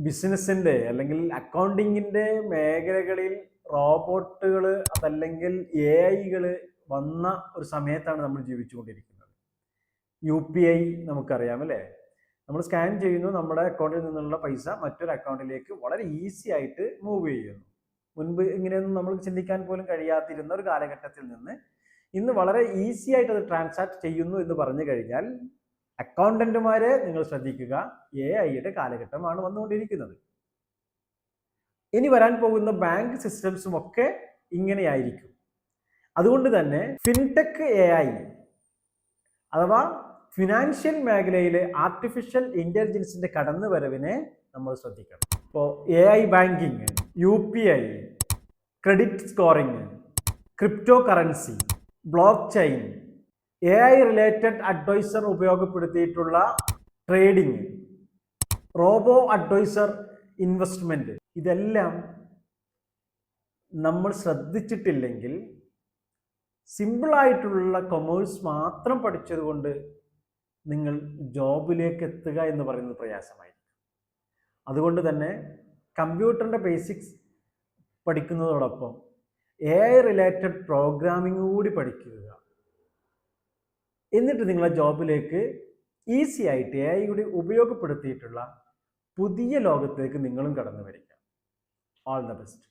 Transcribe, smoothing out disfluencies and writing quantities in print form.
ബിസിനസ്സിന്റെ അല്ലെങ്കിൽ അക്കൗണ്ടിങ്ങിന്റെ മേഖലകളിൽ റോബോട്ടുകൾ അതല്ലെങ്കിൽ AI വന്ന ഒരു സമയത്താണ് നമ്മൾ ജീവിച്ചുകൊണ്ടിരിക്കുന്നത്. UPI നമുക്കറിയാം അല്ലേ? നമ്മൾ സ്കാൻ ചെയ്യുന്നു, നമ്മുടെ അക്കൗണ്ടിൽ നിന്നുള്ള പൈസ മറ്റൊരു അക്കൗണ്ടിലേക്ക് വളരെ ഈസി ആയിട്ട് മൂവ് ചെയ്യുന്നു. മുൻപ് ഇങ്ങനെയൊന്നും നമ്മൾ ചിന്തിക്കാൻ പോലും കഴിയാതിരുന്ന ഒരു കാലഘട്ടത്തിൽ നിന്ന് ഇന്ന് വളരെ ഈസി ആയിട്ട് അത് ട്രാൻസാക്ട് ചെയ്യുന്നു എന്ന് പറഞ്ഞു കഴിഞ്ഞാൽ അക്കൗണ്ടന്റുമാരെ നിങ്ങൾ ശ്രദ്ധിക്കുക, AI കാലഘട്ടമാണ് വന്നുകൊണ്ടിരിക്കുന്നത്. ഇനി വരാൻ പോകുന്ന ബാങ്ക് സിസ്റ്റംസും ഒക്കെ ഇങ്ങനെയായിരിക്കും. അതുകൊണ്ട് തന്നെ ഫിൻടെക് AI അഥവാ ഫിനാൻഷ്യൽ മേഖലയിലെ ആർട്ടിഫിഷ്യൽ ഇന്റലിജൻസിന്റെ കടന്നുവരവിനെ നമ്മൾ ശ്രദ്ധിക്കണം. ഇപ്പോൾ AI banking, UPI, credit scoring, crypto currency, blockchain, AI related advisor ഉപയോഗപ്പെടുത്തിയിട്ടുള്ള ട്രേഡിംഗ്, റോബോ അഡ്വൈസർ ഇൻവെസ്റ്റ്മെന്റ്, ഇതെല്ലാം നമ്മൾ ശ്രദ്ധിച്ചിട്ടില്ലെങ്കിൽ സിമ്പിളായിട്ടുള്ള കൊമേഴ്സ് മാത്രം പഠിച്ചതുകൊണ്ട് നിങ്ങൾ ജോബിലേക്ക് എത്തുക എന്ന് പറയുന്നത് പ്രയാസമായിരിക്കും. അതുകൊണ്ട് തന്നെ കമ്പ്യൂട്ടറിൻ്റെ ബേസിക്സ് പഠിക്കുന്നതോടൊപ്പം AI റിലേറ്റഡ് പ്രോഗ്രാമിംഗ് കൂടി പഠിക്കുക. എന്നിട്ട് നിങ്ങളെ ജോബിലേക്ക് ഈസി ആയിട്ട് AI ഉപയോഗപ്പെടുത്തിയിട്ടുള്ള പുതിയ ലോകത്തേക്ക് നിങ്ങളും കടന്നു വരിക. All the best.